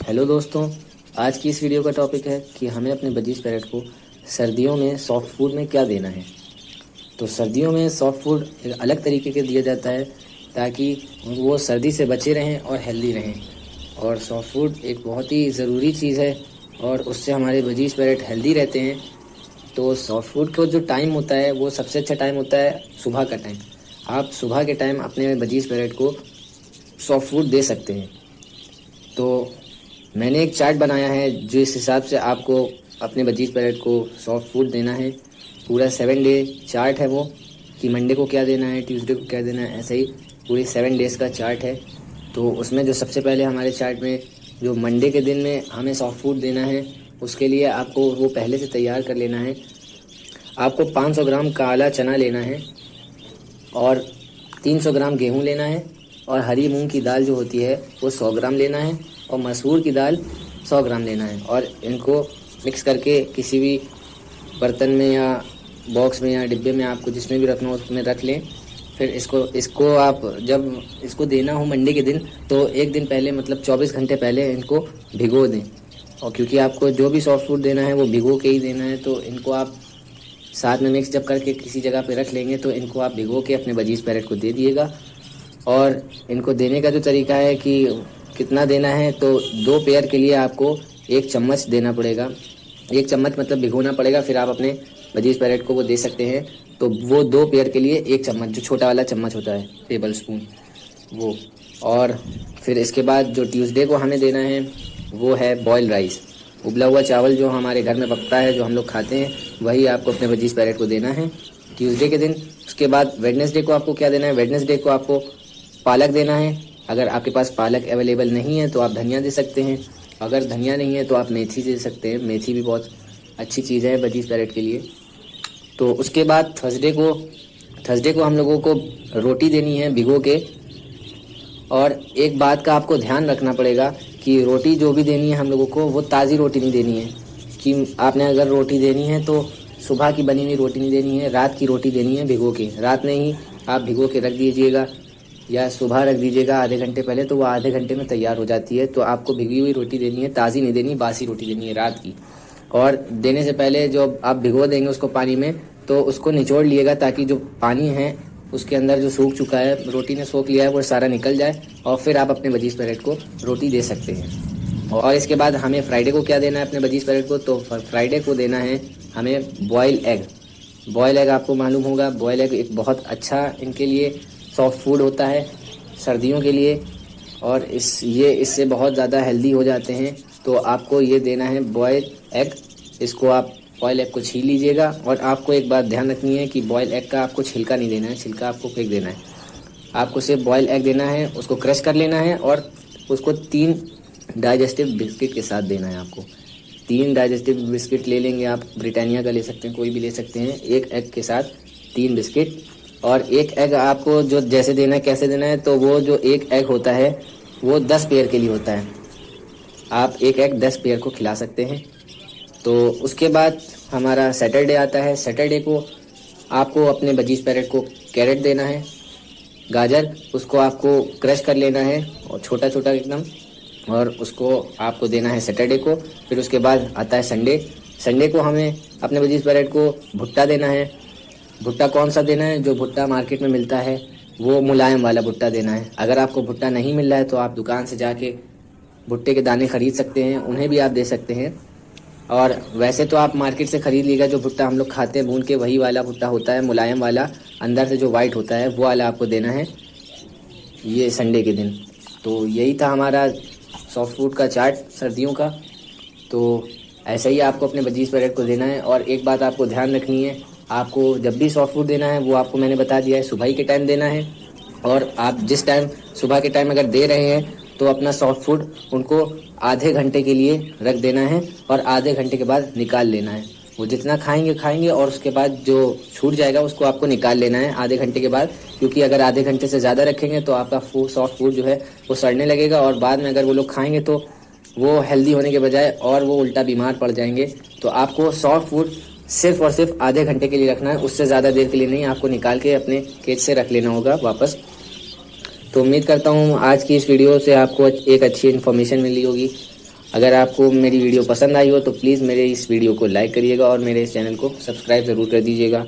Hello दोस्तों, आज की इस वीडियो का टॉपिक है कि हमें अपने बजीज पैरेट को सर्दियों में सॉफ्ट फूड में क्या देना है। तो सर्दियों में सॉफ्ट फूड एक अलग तरीके के दिया जाता है ताकि वो सर्दी से बचे रहें और हेल्दी रहें। और सॉफ्ट फूड एक बहुत ही ज़रूरी चीज़ है और उससे हमारे बजीज पैरेट हेल्दी रहते हैं। तो सॉफ्ट फूड का जो टाइम होता है वो सबसे अच्छा टाइम होता है सुबह का टाइम। आप सुबह के टाइम अपने बजीज पैरेट को सॉफ्ट फूड दे सकते हैं। तो मैंने एक चार्ट बनाया है जिस हिसाब से आपको अपने बजीज पैरेट को सॉफ्ट फूड देना है। पूरा 7 डे चार्ट है वो, कि मंडे को क्या देना है, ट्यूसडे को क्या देना है, ऐसे ही पूरी 7 डेज़ का चार्ट है। तो उसमें जो सबसे पहले हमारे चार्ट में जो मंडे के दिन में हमें सॉफ्ट फूड देना है, उसके लिए आपको वो पहले से तैयार कर लेना है। आपको 500 ग्राम काला चना लेना है और 300 ग्राम गेहूँ लेना है और हरी मूंग की दाल जो होती है वो 100 ग्राम लेना है और मसूर की दाल 100 ग्राम लेना है। और इनको मिक्स करके किसी भी बर्तन में या बॉक्स में या डिब्बे में आपको जिसमें भी रखना हो उसमें रख लें। फिर इसको आप जब इसको देना हो मंडे के दिन तो एक दिन पहले मतलब 24 घंटे पहले इनको भिगो दें। और क्योंकि आपको जो भी सॉफ्ट फूड देना है वो भिगो के ही देना है, तो इनको आप साथ में मिक्स जब करके किसी जगह पे रख लेंगे तो इनको आप भिगो के अपने बजीज पैरेट को दे दिएगा। और इनको देने का जो तरीका है कि कितना देना है, तो 2 पेयर के लिए आपको 1 चम्मच देना पड़ेगा। 1 चम्मच मतलब भिगोना पड़ेगा, फिर आप अपने बजीज पैरेट को वो दे सकते हैं। तो वो 2 पेयर के लिए 1 चम्मच, जो छोटा वाला चम्मच होता है टेबल स्पून वो। और फिर इसके बाद जो ट्यूसडे को हमें देना है वो है बॉयल राइस, उबला हुआ चावल जो हमारे घर में पकता है, जो हम लोग खाते हैं, वही आपको अपने बजीज पैरेट को देना है ट्यूसडे के दिन। उसके बाद वेडनेसडे को आपको क्या देना है, वेडनेसडे को आपको पालक देना है। अगर आपके पास पालक अवेलेबल नहीं है तो आप धनिया दे सकते हैं, अगर धनिया नहीं है तो आप मेथी दे सकते हैं। मेथी भी बहुत अच्छी चीज़ है बजीज पैरेट के लिए। तो उसके बाद थर्सडे को हम लोगों को रोटी देनी है भिगो के। और एक बात का आपको ध्यान रखना पड़ेगा कि रोटी जो भी देनी है हम लोगों को वो ताज़ी रोटी नहीं देनी है। कि आपने अगर रोटी देनी है तो सुबह की बनी हुई रोटी नहीं देनी है, रात की रोटी देनी है भिगो के। रात में ही आप भिगो के रख दीजिएगा या सुबह रख दीजिएगा आधे घंटे पहले, तो वो आधे घंटे में तैयार हो जाती है। तो आपको भिगी हुई रोटी देनी है, ताज़ी नहीं देनी, बासी रोटी देनी है रात की। और देने से पहले जो आप भिगो देंगे उसको पानी में, तो उसको निचोड़ लिएगा ताकि जो पानी है उसके अंदर जो सूख चुका है, रोटी ने सोख लिया है, वो सारा निकल जाए। और फिर आप अपने बजीज पैरेट को रोटी दे सकते हैं। और इसके बाद हमें फ्राइडे को क्या देना है अपने बजीज पैरेट को, तो फ्राइडे को देना है हमें बॉयल एग। बॉयल एग आपको मालूम होगा, बॉयल एग एक बहुत अच्छा इनके लिए सॉफ्ट फूड होता है सर्दियों के लिए। और इससे बहुत ज़्यादा हेल्दी हो जाते हैं। तो आपको ये देना है बॉयल एग। इसको आप बॉयल एग को छील लीजिएगा। और आपको एक बात ध्यान रखनी है कि बॉयल एग का आपको छिलका नहीं देना है, छिलका आपको फेंक देना है। आपको सिर्फ बॉयल एग देना है, उसको क्रश कर लेना है और उसको 3 डाइजेस्टिव बिस्किट के साथ देना है आपको। 3 डाइजेस्टिव बिस्किट ले लेंगे आप, ब्रिटानिया का ले सकते हैं, कोई भी ले सकते हैं। एक एग के साथ 3 बिस्किट। और एक एग आपको जो जैसे देना है कैसे देना है, तो वो जो एक एग होता है वो 10 पेयर के लिए होता है। आप एक एग 10 पेयर को खिला सकते हैं। तो उसके बाद हमारा सैटरडे आता है। सैटरडे को आपको अपने बजीज पैरेट को कैरेट देना है, गाजर, उसको आपको क्रश कर लेना है और छोटा छोटा एकदम, और उसको आपको देना है सैटरडे को। फिर उसके बाद आता है संडे। संडे को हमें अपने बजीज पैरेट को भुट्टा देना है। भुट्टा कौन सा देना है, जो भुट्टा मार्केट में मिलता है वो मुलायम वाला भुट्टा देना है। अगर आपको भुट्टा नहीं मिल रहा है तो आप दुकान से जाके भुट्टे के दाने खरीद सकते हैं, उन्हें भी आप दे सकते हैं। और वैसे तो आप मार्केट से खरीद लीजिएगा, जो भुट्टा हम लोग खाते हैं भून के, वही वाला भुट्टा होता है, मुलायम वाला, अंदर से जो वाइट होता है वो वाला आपको देना है ये संडे के दिन। तो यही था हमारा सॉफ्ट फूड का चार्ट सर्दियों का। तो ऐसे ही आपको अपने बजीज पैरेट को देना है। और एक बात आपको ध्यान रखनी है, आपको जब भी सॉफ्ट फूड देना है वो आपको मैंने बता दिया है, सुबह ही के टाइम देना है। और आप जिस टाइम सुबह के टाइम अगर दे रहे हैं तो अपना सॉफ्ट फूड उनको आधे घंटे के लिए रख देना है और आधे घंटे के बाद निकाल लेना है। वो जितना खाएंगे और उसके बाद जो छूट जाएगा उसको आपको निकाल लेना है आधे घंटे के बाद। क्योंकि अगर आधे घंटे से ज़्यादा रखेंगे तो आपका सॉफ्ट फूड जो है वो सड़ने लगेगा और बाद में अगर वो लोग खाएंगे तो वो हेल्दी होने के बजाय और वो उल्टा बीमार पड़ जाएंगे। तो आपको सॉफ्ट फूड सिर्फ और सिर्फ आधे घंटे के लिए रखना है, उससे ज़्यादा देर के लिए नहीं। आपको निकाल के अपने केज से रख लेना होगा वापस। तो उम्मीद करता हूँ आज की इस वीडियो से आपको एक अच्छी इन्फॉर्मेशन मिली होगी। अगर आपको मेरी वीडियो पसंद आई हो तो प्लीज़ मेरे इस वीडियो को लाइक करिएगा और मेरे इस चैनल को सब्सक्राइब ज़रूर कर दीजिएगा।